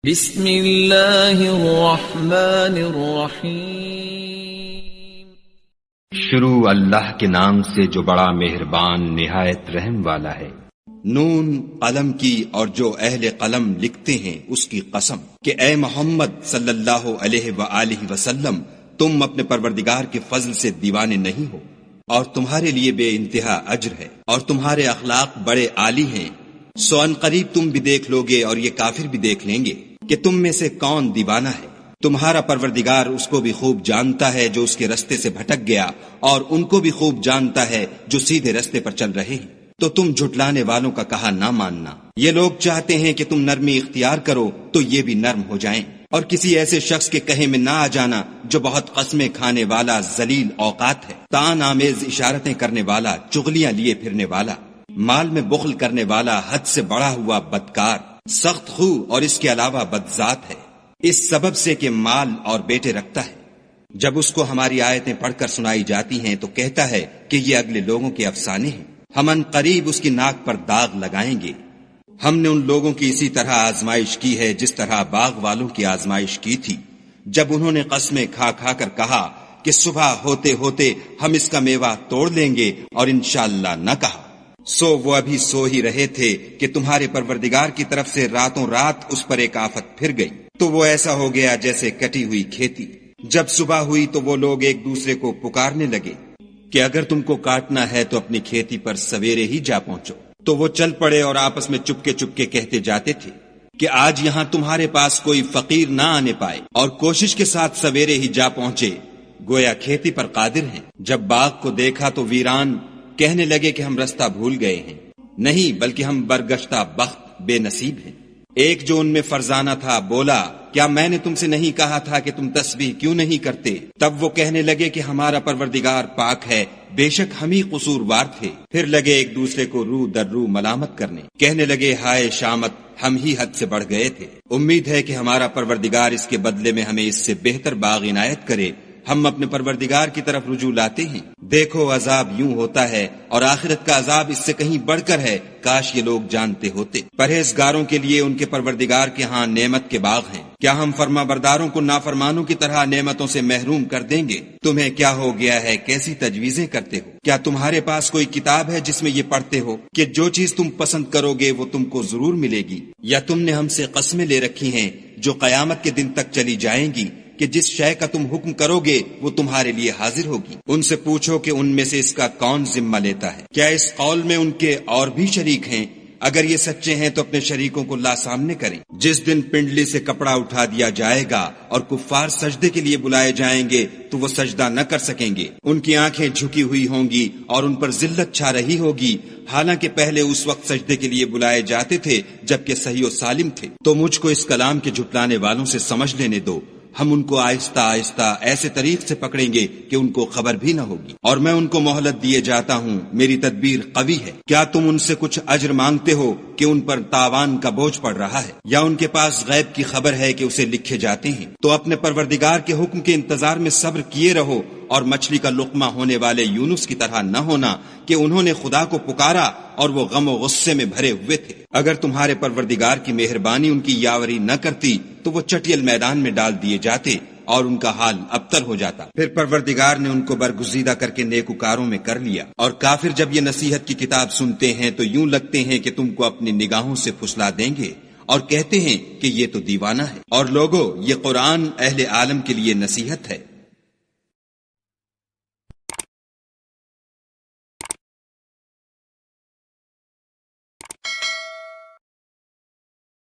بسم اللہ الرحمن الرحیم۔ شروع اللہ کے نام سے جو بڑا مہربان نہایت رحم والا ہے۔ نون قلم کی اور جو اہل قلم لکھتے ہیں اس کی قسم کہ اے محمد صلی اللہ علیہ وآلہ وسلم تم اپنے پروردگار کے فضل سے دیوانے نہیں ہو، اور تمہارے لیے بے انتہا اجر ہے، اور تمہارے اخلاق بڑے عالی ہیں۔ سو ان قریب تم بھی دیکھ لو گے اور یہ کافر بھی دیکھ لیں گے کہ تم میں سے کون دیوانہ ہے۔ تمہارا پروردگار اس کو بھی خوب جانتا ہے جو اس کے رستے سے بھٹک گیا، اور ان کو بھی خوب جانتا ہے جو سیدھے رستے پر چل رہے ہیں۔ تو تم جھٹلانے والوں کا کہا نہ ماننا۔ یہ لوگ چاہتے ہیں کہ تم نرمی اختیار کرو تو یہ بھی نرم ہو جائیں، اور کسی ایسے شخص کے کہے میں نہ آ جانا جو بہت قسمیں کھانے والا ذلیل اوقات ہے، طعن آمیز اشارتیں کرنے والا، چغلیاں لیے پھرنے والا، مال میں بخل کرنے والا، حد سے بڑھا ہوا بدکار، سخت خو اور اس کے علاوہ بدذات ہے، اس سبب سے کہ مال اور بیٹے رکھتا ہے۔ جب اس کو ہماری آیتیں پڑھ کر سنائی جاتی ہیں تو کہتا ہے کہ یہ اگلے لوگوں کے افسانے ہیں، ہم ان قریب اس کی ناک پر داغ لگائیں گے۔ ہم نے ان لوگوں کی اسی طرح آزمائش کی ہے جس طرح باغ والوں کی آزمائش کی تھی، جب انہوں نے قسمیں کھا کھا کر کہا کہ صبح ہوتے ہوتے ہم اس کا میوہ توڑ لیں گے، اور انشاءاللہ نہ کہا۔ سو وہ ابھی سو ہی رہے تھے کہ تمہارے پروردگار کی طرف سے راتوں رات اس پر ایک آفت پھر گئی، تو وہ ایسا ہو گیا جیسے کٹی ہوئی کھیتی۔ جب صبح ہوئی تو وہ لوگ ایک دوسرے کو پکارنے لگے کہ اگر تم کو کاٹنا ہے تو اپنی کھیتی پر سویرے ہی جا پہنچو۔ تو وہ چل پڑے اور آپس میں چپکے چپکے کہتے جاتے تھے کہ آج یہاں تمہارے پاس کوئی فقیر نہ آنے پائے، اور کوشش کے ساتھ سویرے ہی جا پہنچے، گویا کھیتی پر قادر ہیں۔ جب باغ کو دیکھا تو ویران، کہنے لگے کہ ہم رستہ بھول گئے ہیں، نہیں بلکہ ہم برگشتہ بخت بے نصیب ہیں۔ ایک جو ان میں فرزانہ تھا بولا، کیا میں نے تم سے نہیں کہا تھا کہ تم تسبیح کیوں نہیں کرتے؟ تب وہ کہنے لگے کہ ہمارا پروردگار پاک ہے، بے شک ہم ہی قصوروار تھے۔ پھر لگے ایک دوسرے کو رو در رو ملامت کرنے، کہنے لگے ہائے شامت، ہم ہی حد سے بڑھ گئے تھے۔ امید ہے کہ ہمارا پروردگار اس کے بدلے میں ہمیں اس سے بہتر باغ عنایت کرے۔ ہم اپنے پروردگار کی طرف رجوع لاتے ہیں۔ دیکھو عذاب یوں ہوتا ہے، اور آخرت کا عذاب اس سے کہیں بڑھ کر ہے، کاش یہ لوگ جانتے ہوتے۔ پرہیزگاروں کے لیے ان کے پروردگار کے ہاں نعمت کے باغ ہیں۔ کیا ہم فرما برداروں کو نافرمانوں کی طرح نعمتوں سے محروم کر دیں گے؟ تمہیں کیا ہو گیا ہے، کیسی تجویزیں کرتے ہو؟ کیا تمہارے پاس کوئی کتاب ہے جس میں یہ پڑھتے ہو کہ جو چیز تم پسند کرو گے وہ تم کو ضرور ملے گی؟ یا تم نے ہم سے قسمیں لے رکھی ہیں جو قیامت کے دن تک چلی جائیں گی کہ جس شے کا تم حکم کرو گے وہ تمہارے لیے حاضر ہوگی؟ ان سے پوچھو کہ ان میں سے اس کا کون ذمہ لیتا ہے؟ کیا اس قول میں ان کے اور بھی شریک ہیں؟ اگر یہ سچے ہیں تو اپنے شریکوں کو لا سامنے کریں۔ جس دن پنڈلی سے کپڑا اٹھا دیا جائے گا اور کفار سجدے کے لیے بلائے جائیں گے تو وہ سجدہ نہ کر سکیں گے، ان کی آنکھیں جھکی ہوئی ہوں گی اور ان پر ذلت چھا رہی ہوگی، حالانکہ پہلے اس وقت سجدے کے لیے بلائے جاتے تھے جبکہ صحیح و سالم تھے۔ تو مجھ کو اس کلام کے جھٹلانے والوں سے سمجھ لینے دو، ہم ان کو آہستہ آہستہ ایسے طریق سے پکڑیں گے کہ ان کو خبر بھی نہ ہوگی، اور میں ان کو مہلت دیے جاتا ہوں، میری تدبیر قوی ہے۔ کیا تم ان سے کچھ اجر مانگتے ہو کہ ان پر تاوان کا بوجھ پڑ رہا ہے، یا ان کے پاس غیب کی خبر ہے کہ اسے لکھے جاتے ہیں؟ تو اپنے پروردگار کے حکم کے انتظار میں صبر کیے رہو، اور مچھلی کا لقمہ ہونے والے یونس کی طرح نہ ہونا کہ انہوں نے خدا کو پکارا اور وہ غم و غصے میں بھرے ہوئے تھے۔ اگر تمہارے پروردگار کی مہربانی ان کی یاوری نہ کرتی تو وہ چٹیل میدان میں ڈال دیے جاتے اور ان کا حال ابتر ہو جاتا۔ پھر پروردگار نے ان کو برگزیدہ کر کے نیکوکاروں میں کر لیا، اور کافر جب یہ نصیحت کی کتاب سنتے ہیں تو یوں لگتے ہیں کہ تم کو اپنی نگاہوں سے پھسلا دیں گے، اور کہتے ہیں کہ یہ تو دیوانہ ہے۔ اور لوگو، یہ قرآن اہل عالم کے لیے نصیحت ہے۔